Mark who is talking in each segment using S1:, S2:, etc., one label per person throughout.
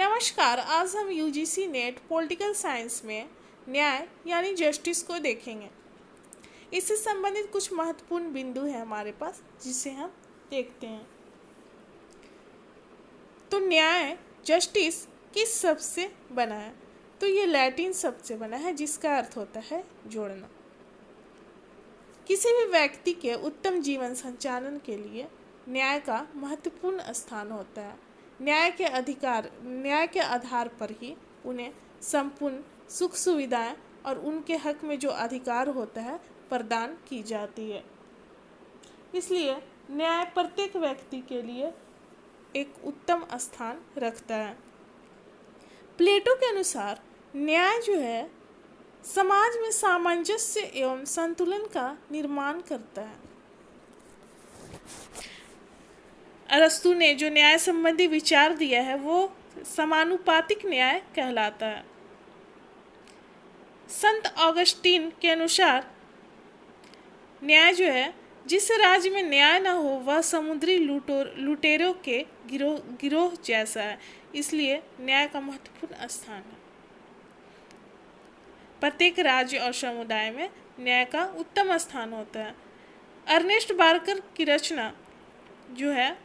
S1: नमस्कार। आज हम यूजीसी नेट पॉलिटिकल साइंस में न्याय यानी जस्टिस को देखेंगे। इससे संबंधित कुछ महत्वपूर्ण बिंदु है हमारे पास जिसे हम देखते हैं। तो न्याय जस्टिस किस शब्द से बना है? तो ये लैटिन शब्द से बना है जिसका अर्थ होता है जोड़ना। किसी भी व्यक्ति के उत्तम जीवन संचालन के लिए न्याय का महत्वपूर्ण स्थान होता है। न्याय के आधार पर ही उन्हें संपूर्ण सुख सुविधाएं और उनके हक में जो अधिकार होता है प्रदान की जाती है। इसलिए न्याय प्रत्येक व्यक्ति के लिए एक उत्तम स्थान रखता है। प्लेटो के अनुसार न्याय जो है समाज में सामंजस्य एवं संतुलन का निर्माण करता है। अरस्तु ने जो न्याय संबंधी विचार दिया है वो समानुपातिक न्याय कहलाता है। संत ऑगस्टीन के अनुसार न्याय जो है जिस राज्य में न्याय न हो वह समुद्री लुटेरों के गिरोह जैसा है। इसलिए न्याय का महत्वपूर्ण स्थान है। प्रत्येक राज्य और समुदाय में न्याय का उत्तम स्थान होता है। अर्नेस्ट बार्कर की रचना जो है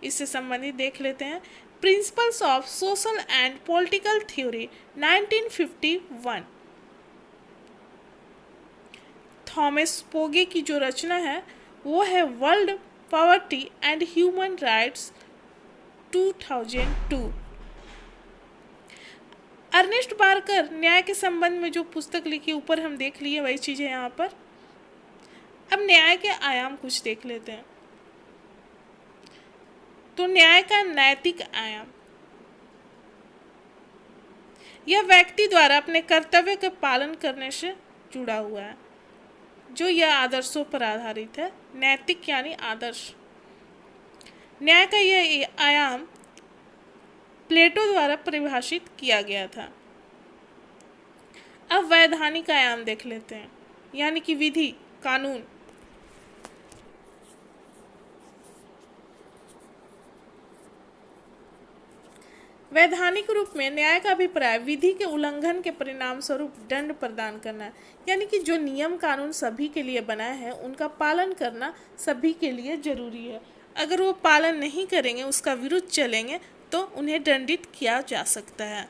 S1: इससे संबंधित देख लेते हैं। Principles of social and political theory 1951। Thomas Pogge की जो रचना है वो है world poverty and human rights 2002। Ernest Barker न्याय के संबंध में जो पुस्तक लिखी ऊपर हम देख लिए वही चीजें यहाँ पर। अब न्याय के आयाम कुछ देख लेते हैं। तो न्याय का नैतिक आयाम, यह व्यक्ति द्वारा अपने कर्तव्य के पालन करने से जुड़ा हुआ है जो यह आदर्शों पर आधारित है। नैतिक यानी आदर्श। न्याय का यह आयाम प्लेटो द्वारा परिभाषित किया गया था। अब वैधानिक आयाम देख लेते हैं, यानी कि विधि कानून। वैधानिक रूप में न्याय का अभिप्राय विधि के उल्लंघन के परिणाम स्वरूप दंड प्रदान करना है। यानी कि जो नियम कानून सभी के लिए बनाए हैं उनका पालन करना सभी के लिए जरूरी है। अगर वो पालन नहीं करेंगे, उसका विरुद्ध चलेंगे तो उन्हें दंडित किया जा सकता है।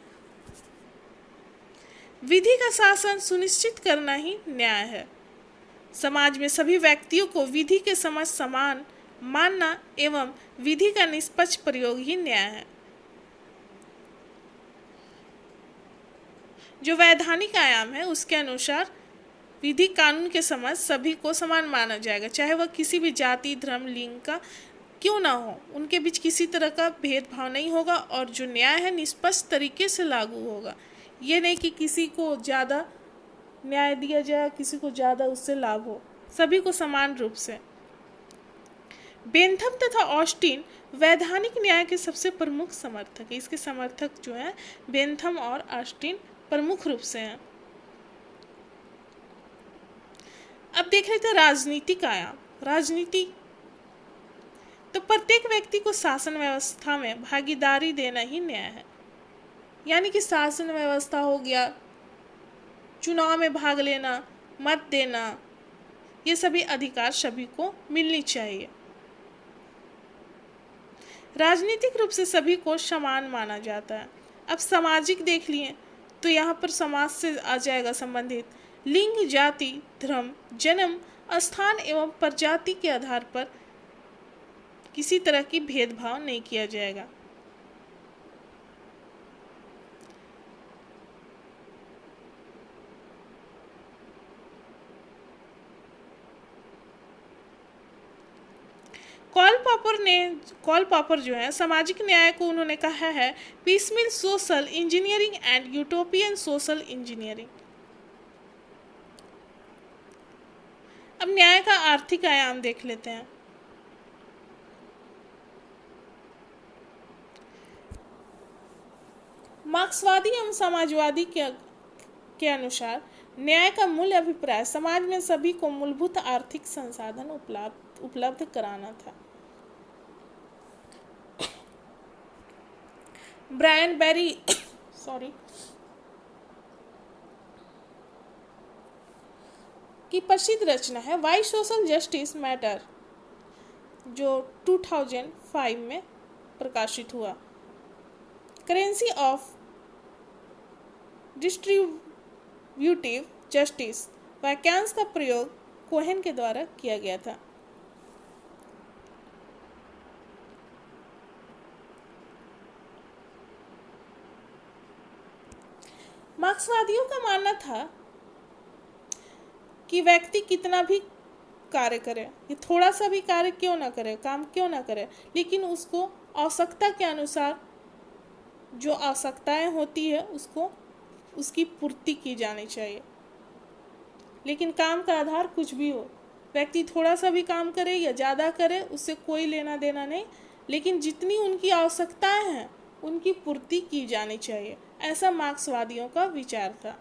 S1: विधि का शासन सुनिश्चित करना ही न्याय है। समाज में सभी व्यक्तियों को विधि के समझ समान मानना एवं विधि का निष्पक्ष प्रयोग ही न्याय है। जो वैधानिक आयाम है उसके अनुसार विधि कानून के समझ सभी को समान माना जाएगा, चाहे वह किसी भी जाति धर्म लिंग का क्यों ना हो। उनके बीच किसी तरह का भेदभाव नहीं होगा और जो न्याय है निष्पक्ष तरीके से लागू होगा। ये नहीं कि किसी को ज़्यादा न्याय दिया जाए, किसी को ज़्यादा उससे लाभ हो, सभी को समान रूप से। बेंथम तथा ऑस्टिन वैधानिक न्याय के सबसे प्रमुख समर्थक है। इसके समर्थक जो है बेंथम और ऑस्टिन प्रमुख रूप से हैं। अब देख लेते हैं राजनीतिक आयाम। राजनीति तो प्रत्येक व्यक्ति को शासन व्यवस्था में भागीदारी देना ही न्याय है। यानी कि शासन व्यवस्था हो गया, चुनाव में भाग लेना, मत देना, ये सभी अधिकार सभी को मिलनी चाहिए। राजनीतिक रूप से सभी को समान माना जाता है। अब सामाजिक देख लिए तो यहाँ पर समाज से आ जाएगा संबंधित लिंग जाति धर्म जन्म स्थान एवं प्रजाति के आधार पर किसी तरह की भेदभाव नहीं किया जाएगा। कॉल पॉपर जो है सामाजिक न्याय को उन्होंने कहा है piecemeal social engineering and utopian social engineering. अब न्याय का आर्थिक आयाम देख लेते हैं। मार्क्सवादी एवं समाजवादी के अनुसार न्याय का मूल अभिप्राय समाज में सभी को मूलभूत आर्थिक संसाधन उपलब्ध कराना था। ब्रायन बेरी सॉरी की प्रसिद्ध रचना है वाई सोशल जस्टिस मैटर, जो 2005 में प्रकाशित हुआ। करेंसी ऑफ डिस्ट्रीब्यूटिव जस्टिस वाक्यांश का प्रयोग कोहेन के द्वारा किया गया था। मार्क्सवादियों का मानना था कि व्यक्ति कितना भी कार्य करे, ये थोड़ा सा भी कार्य क्यों ना करे, काम क्यों ना करे, लेकिन उसको आवश्यकता के अनुसार जो आवश्यकताएं होती है उसको उसकी पूर्ति की जानी चाहिए। लेकिन काम का आधार कुछ भी हो, व्यक्ति थोड़ा सा भी काम करे या ज़्यादा करे उससे कोई लेना देना नहीं, लेकिन जितनी उनकी आवश्यकताएं हैं उनकी पूर्ति की जानी चाहिए, ऐसा मार्क्सवादियों का विचार था।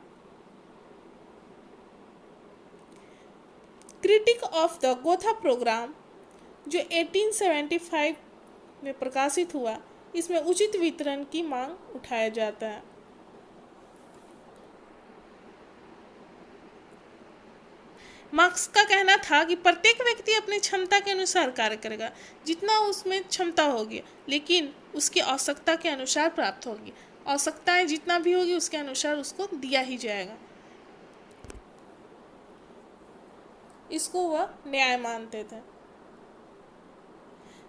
S1: Critique of the Gotha program, जो 1875 में प्रकाशित हुआ, इसमें उचित वितरण की मांग उठाया जाता है। मार्क्स का कहना था कि प्रत्येक व्यक्ति अपनी क्षमता के अनुसार कार्य करेगा, जितना उसमें क्षमता होगी, लेकिन उसकी आवश्यकता के अनुसार प्राप्त होगी। आवश्यकताएं जितना भी होगी उसके अनुसार उसको दिया ही जाएगा। इसको वह न्याय मानते थे।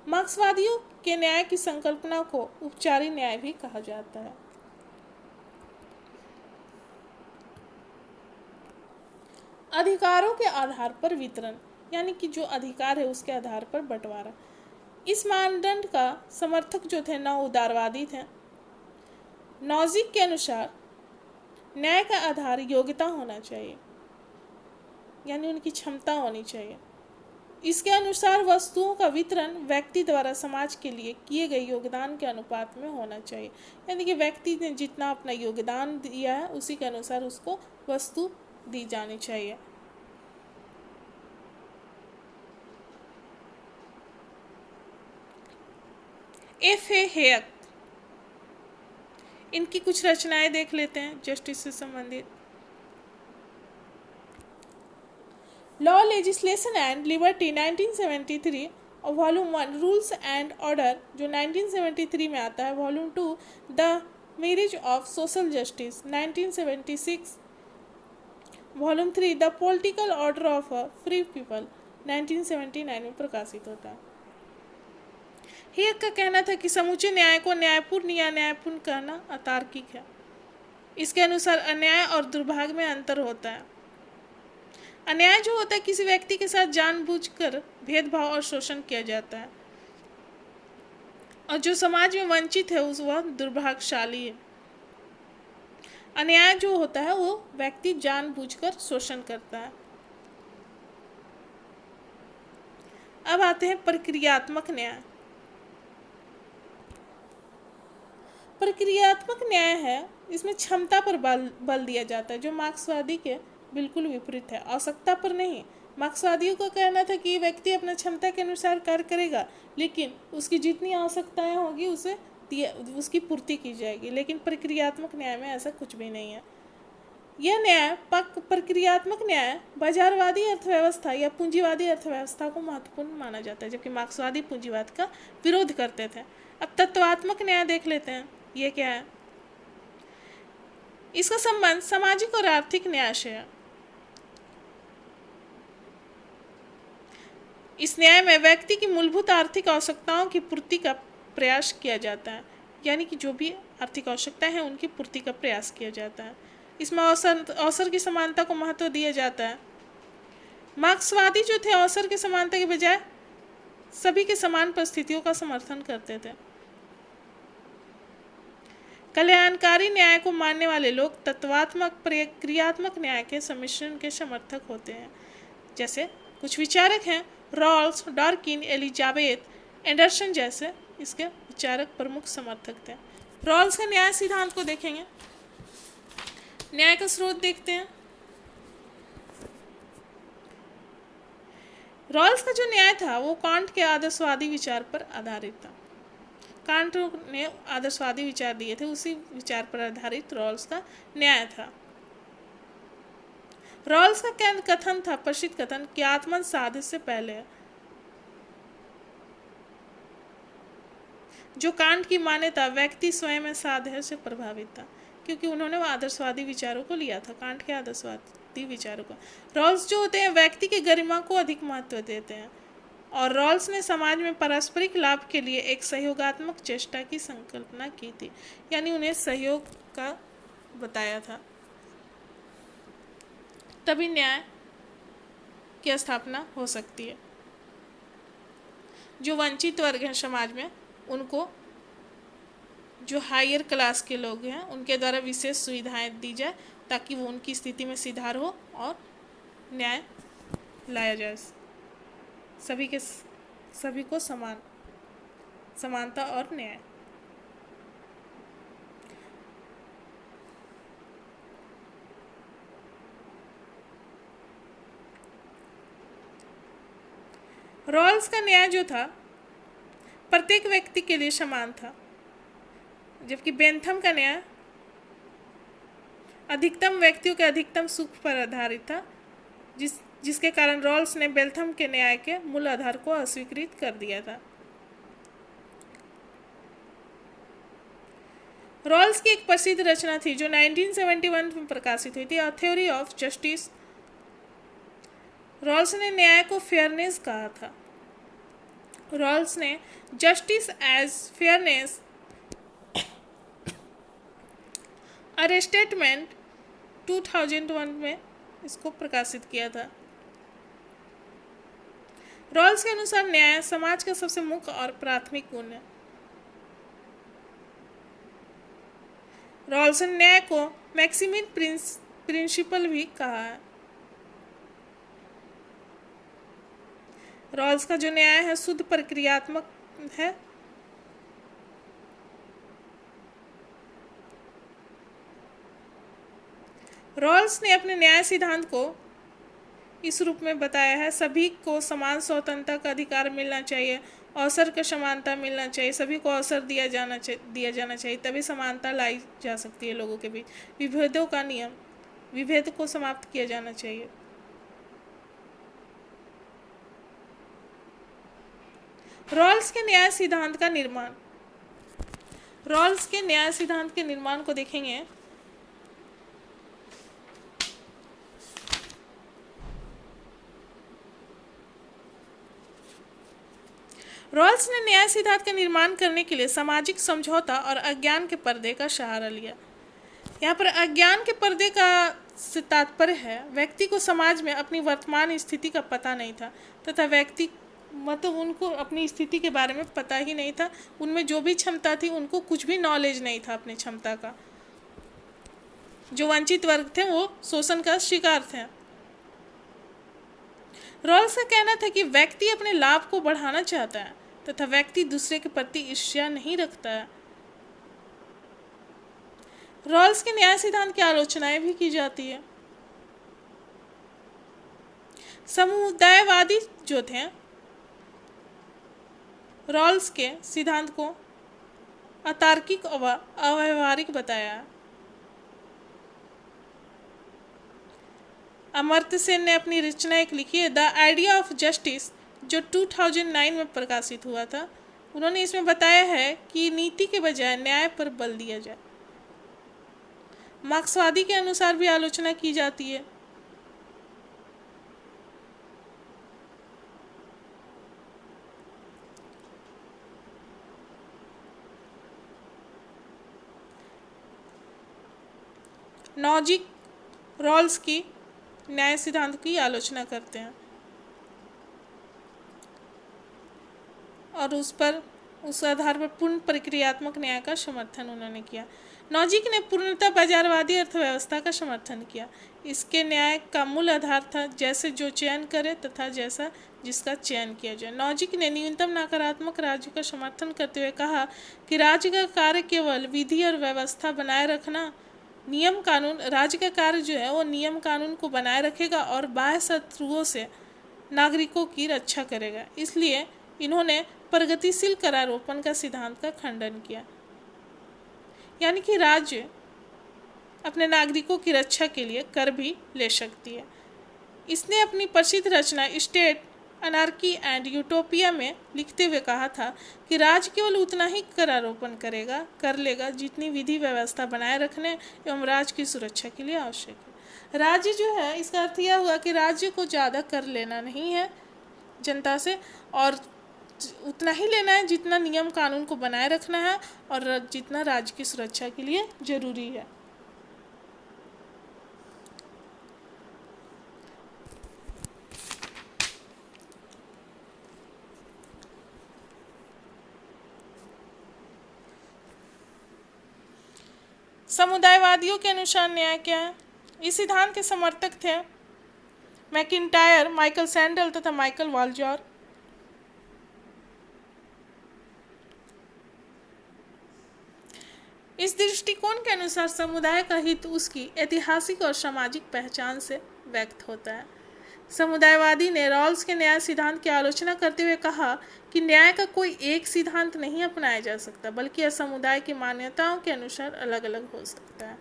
S1: मार्क्सवादियों के न्याय की संकल्पना को उपचारी न्याय भी कहा जाता है। अधिकारों के आधार पर वितरण, यानी कि जो अधिकार है उसके आधार पर बंटवारा। इस मानदंड का समर्थक जो थे नव उदारवादी थे। नॉजिक के अनुसार न्याय का आधार योग्यता होना चाहिए, यानी उनकी क्षमता होनी चाहिए। इसके अनुसार वस्तुओं का वितरण व्यक्ति द्वारा समाज के लिए किए गए योगदान के अनुपात में होना चाहिए, यानी कि व्यक्ति ने जितना अपना योगदान दिया है उसी के अनुसार उसको वस्तु दी जानी चाहिए। F.A. हेयक, इनकी कुछ रचनाएं देख लेते हैं जस्टिस से संबंधित। लॉ, लेजिस्लेशन एंड लिबर्टी 1973 और वॉल्यूम 1 रूल्स एंड ऑर्डर जो 1973 में आता है, volume 2 the marriage of social justice 1976, volume 3 the political order of a free people 1979 में प्रकाशित होता है। हेयक का कहना था कि समूचे न्याय को न्यायपूर्ण या न्यायपूर्ण कहना अतार्किक है। इसके अनुसार अन्याय और दुर्भाग्य में अंतर होता है। अन्याय जो होता है किसी व्यक्ति के साथ जानबूझकर भेदभाव और शोषण किया जाता है, और जो समाज में वंचित है वह दुर्भाग्यशाली है। अन्याय जो होता है वो व्यक्ति जानबूझकर शोषण करता है। अब आते हैं प्रक्रियात्मक न्याय। प्रक्रियात्मक न्याय है, इसमें क्षमता पर बल दिया जाता है, जो मार्क्सवादी के बिल्कुल विपरीत है, आवश्यकता पर नहीं। मार्क्सवादियों का कहना था कि व्यक्ति अपना क्षमता के अनुसार कार्य करेगा, लेकिन उसकी जितनी आवश्यकताएं होगी उसे उसकी पूर्ति की जाएगी। लेकिन प्रक्रियात्मक न्याय में ऐसा कुछ भी नहीं है। यह न्याय प्रक्रियात्मक न्याय बाजारवादी अर्थव्यवस्था या पूंजीवादी अर्थव्यवस्था को महत्वपूर्ण माना जाता है, जबकि मार्क्सवादी पूंजीवाद का विरोध करते थे। अब तत्वात्मक न्याय देख लेते हैं, ये क्या है। इसका संबंध सामाजिक और आर्थिक न्याय से है। इस न्याय में व्यक्ति की मूलभूत आर्थिक आवश्यकताओं की पूर्ति का प्रयास किया जाता है, यानी कि जो भी आर्थिक आवश्यकताएं हैं उनकी पूर्ति का प्रयास किया जाता है। इसमें अवसर की समानता को महत्व दिया जाता है। मार्क्सवादी जो थे अवसर की समानता के बजाय सभी के समान परिस्थितियों का समर्थन करते थे। कल्याणकारी न्याय को मानने वाले लोग तत्वात्मक प्रक्रियात्मक न्याय के सम्मिश्रण के समर्थक होते हैं। जैसे कुछ विचारक हैं, रॉल्स, डॉर्किन, एलिजाबेथ एंडरसन जैसे इसके विचारक प्रमुख समर्थक थे। रॉल्स के न्याय सिद्धांत को देखेंगे। न्याय का स्रोत देखते हैं। रॉल्स का जो न्याय था वो कांट के आदर्शवादी विचार पर आधारित था। कांट ने आदर्शवादी विचार दिए थे, उसी विचार पर आधारित रॉल्स का न्याय था। रॉल्स का क्या कथन था? प्रसिद्ध कथन कि आत्मा साध्य से पहले है। जो कांट की मान्यता व्यक्ति स्वयं साध्य से प्रभावित था, क्योंकि उन्होंने वो आदर्शवादी विचारों को लिया था, कांट के आदर्शवादी विचारों को। रॉल्स जो होते हैं व्यक्ति की गरिमा को अधिक महत्व देते हैं, और रॉल्स ने समाज में पारस्परिक लाभ के लिए एक सहयोगात्मक चेष्टा की संकल्पना की थी, यानी उन्हें सहयोग का बताया था, तभी न्याय की स्थापना हो सकती है। जो वंचित वर्ग हैं समाज में, उनको जो हायर क्लास के लोग हैं उनके द्वारा विशेष सुविधाएं दी जाए, ताकि वो उनकी स्थिति में सुधार हो और न्याय लाया जाए। सभी को समानता और न्याय। रॉल्स का न्याय जो था प्रत्येक व्यक्ति के लिए समान था, जबकि बेंथम का न्याय अधिकतम व्यक्तियों के अधिकतम सुख पर आधारित था, जिसके कारण रॉल्स ने बेंथम के न्याय के मूल आधार को अस्वीकृत कर दिया था। रॉल्स की एक प्रसिद्ध रचना थी जो 1971 में प्रकाशित हुई थी, a theory of justice. Rawls ने न्याय को फेयरनेस कहा था। रॉल्स ने justice as fairness a statement 2001 में इसको प्रकाशित किया था। रॉल्स के अनुसार न्याय समाज का सबसे मुख्य और प्राथमिक गुण है। रॉल्स ने न्याय को मैक्सिमिन प्रिंसिपल भी कहा है। रॉल्स का जो न्याय है शुद्ध प्रक्रियात्मक है। रॉल्स ने अपने न्याय सिद्धांत को इस रूप में बताया है: सभी को समान स्वतंत्रता का अधिकार मिलना चाहिए, अवसर का समानता मिलना चाहिए, सभी को अवसर दिया जाना चाहिए, तभी समानता लाई जा सकती है लोगों के बीच। विभेद को समाप्त किया जाना चाहिए। रॉल्स के न्याय सिद्धांत का निर्माण। रॉल्स के न्याय सिद्धांत के निर्माण को देखेंगे। रॉल्स ने न्याय सिद्धांत का निर्माण करने के लिए सामाजिक समझौता और अज्ञान के पर्दे का सहारा लिया। यहाँ पर अज्ञान के पर्दे का से तात्पर्य है व्यक्ति को समाज में अपनी वर्तमान स्थिति का पता नहीं था, तथा व्यक्ति मतलब उनको अपनी स्थिति के बारे में पता ही नहीं था। उनमें जो भी क्षमता थी उनको कुछ भी नॉलेज नहीं था अपनी क्षमता का। जो वंचित वर्ग थे वो शोषण का शिकार थे। रॉल्स का कहना था कि व्यक्ति अपने लाभ को बढ़ाना चाहता है तथा व्यक्ति दूसरे के प्रति ईर्ष्या नहीं रखता है। रॉल्स के न्याय सिद्धांत की आलोचनाएं भी की जाती है। समुदायवादी जो थे रॉल्स के सिद्धांत को अतार्किक और अव्यावहारिक बताया। अमर्त्य सेन ने अपनी रचना एक लिखी है, द आइडिया ऑफ जस्टिस, जो 2009 में प्रकाशित हुआ था। उन्होंने इसमें बताया है कि नीति के बजाय न्याय पर बल दिया जाए। मार्क्सवादी के अनुसार भी आलोचना की जाती है। नॉजिक रॉल्स की न्याय सिद्धांत की आलोचना करते हैं और उस आधार पर पूर्ण प्रक्रियात्मक न्याय का समर्थन उन्होंने किया। नॉजिक ने पूर्णतः बाजारवादी अर्थव्यवस्था का समर्थन किया। इसके न्याय का मूल आधार था जैसे जो चयन करे तथा जैसा जिसका चयन किया जाए। नॉजिक ने न्यूनतम नकारात्मक राज्य का समर्थन करते हुए कहा कि राज्य का कार्य केवल विधि और व्यवस्था बनाए रखना, नियम कानून, राज्य का कार्य जो है वो नियम कानून को बनाए रखेगा और बाह्य शत्रुओं से नागरिकों की रक्षा करेगा। इसलिए इन्होंने प्रगतिशील करारोपण का सिद्धांत का खंडन किया, यानी कि राज्य अपने नागरिकों की रक्षा के लिए कर भी ले सकती है। इसने अपनी प्रसिद्ध रचना स्टेट अनार्की एंड यूटोपिया में लिखते हुए कहा था कि राज्य केवल उतना ही करारोपण कर लेगा जितनी विधि व्यवस्था बनाए रखने एवं राज्य की सुरक्षा के लिए आवश्यक है। राज्य जो है, इसका अर्थ यह हुआ कि राज्य को ज़्यादा कर लेना नहीं है जनता से, और उतना ही लेना है जितना नियम कानून को बनाए रखना है और जितना राज्य की सुरक्षा के लिए जरूरी है। समुदायवादियों के अनुसार न्याय क्या है? इस सिद्धांत के समर्थक थे मैकिंटायर, माइकल सैंडल तथा माइकल वाल्जर। इस दृष्टिकोण के अनुसार समुदाय का हित उसकी ऐतिहासिक और सामाजिक पहचान से व्यक्त होता है। समुदायवादी ने रॉल्स के न्याय सिद्धांत की आलोचना करते हुए कहा कि न्याय का कोई एक सिद्धांत नहीं अपनाया जा सकता, बल्कि यह समुदाय की मान्यताओं के अनुसार अलग अलग हो सकता है।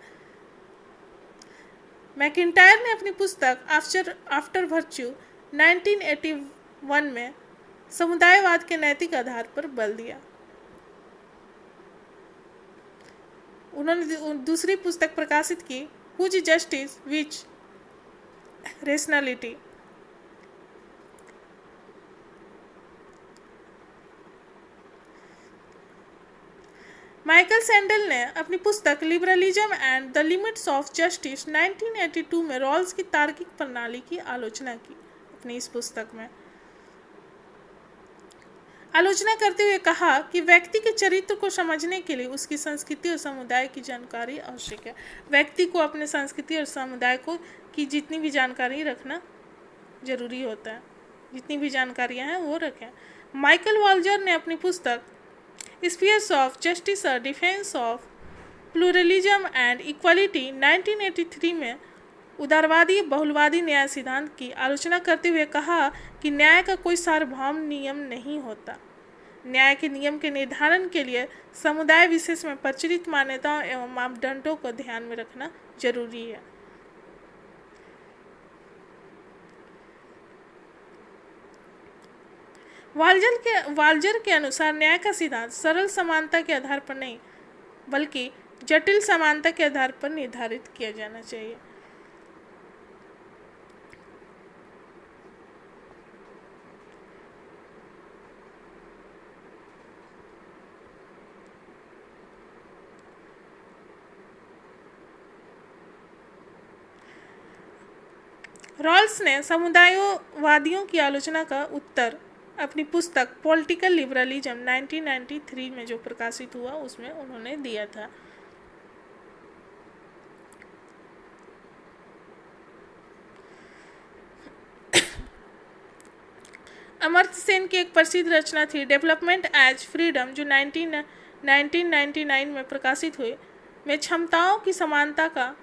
S1: मैकिंटायर ने अपनी पुस्तक आफ्टर वर्च्यू 1981 में समुदायवाद के नैतिक आधार पर बल दिया। उन्होंने दूसरी पुस्तक प्रकाशित की, हुज जस्टिस विच रेशनलिटी। माइकल सैंडल ने अपनी पुस्तक liberalism and the limits of justice 1982 में रॉल्स की तार्किक प्रणाली की आलोचना की। अपनी इस पुस्तक में आलोचना करते हुए कहा कि व्यक्ति के चरित्र को समझने के लिए उसकी संस्कृति और समुदाय की जानकारी आवश्यक है। व्यक्ति को अपने संस्कृति और समुदाय को की जितनी भी जानकारी रखना जरूरी होता है, जितनी भी जानकारियां हैं वो रखें। माइकल वाल्जर ने अपनी पुस्तक स्पीयर्स ऑफ जस्टिस और defence of pluralism and equality 1983 में उदारवादी बहुलवादी न्याय सिद्धांत की आलोचना करते हुए कहा कि न्याय का कोई सार्वभौम नियम नहीं होता। न्याय के नियम के निर्धारण के लिए समुदाय विशेष में प्रचलित मान्यताओं एवं मापदंडों को ध्यान में रखना जरूरी है। वाल्जर के अनुसार न्याय का सिद्धांत सरल समानता के आधार पर नहीं, बल्कि जटिल समानता के आधार पर निर्धारित किया जाना चाहिए। रॉल्स ने समुदायवादियों की आलोचना का उत्तर अपनी पुस्तक पॉलिटिकल लिबरलिज्म 1993 में जो प्रकाशित हुआ उसमें उन्होंने दिया था। अमर्त्य सेन की एक प्रसिद्ध रचना थी डेवलपमेंट एज फ्रीडम, जो 1999 में प्रकाशित हुई, में क्षमताओं की समानता का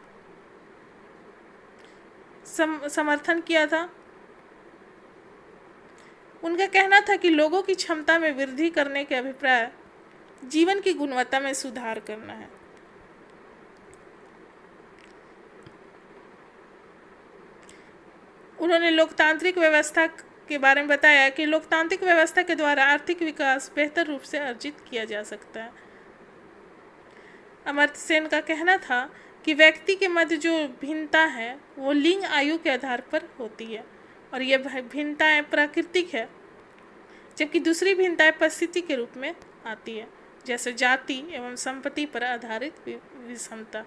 S1: समर्थन किया था। उनका कहना था कि लोगों की क्षमता में वृद्धि करने के अभिप्राय जीवन की गुणवत्ता में सुधार करना है। उन्होंने लोकतांत्रिक व्यवस्था के बारे में बताया कि लोकतांत्रिक व्यवस्था के द्वारा आर्थिक विकास बेहतर रूप से अर्जित किया जा सकता है। अमर्त्य सेन का कहना था कि व्यक्ति के मध्य जो भिन्नता है वो लिंग आयु के आधार पर होती है और ये भिन्नताएं प्राकृतिक है, जबकि दूसरी भिन्नताएं परिस्थिति के रूप में आती है, जैसे जाति एवं संपत्ति पर आधारित विषमता।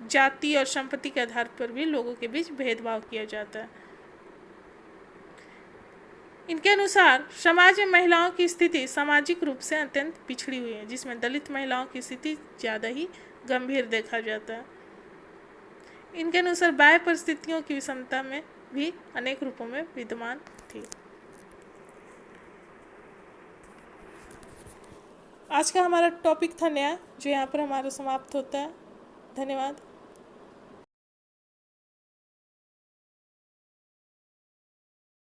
S1: जाति और संपत्ति के आधार पर भी लोगों के बीच भेदभाव किया जाता है। इनके अनुसार समाज में महिलाओं की स्थिति सामाजिक रूप से अत्यंत पिछड़ी हुई है, जिसमें दलित महिलाओं की स्थिति ज़्यादा ही गंभीर देखा जाता है। इनके अनुसार बाह्य परिस्थितियों की विषमता में भी अनेक रूपों में विद्यमान थी। आज का हमारा टॉपिक था न्याय, जो यहाँ पर हमारा समाप्त होता है। धन्यवाद।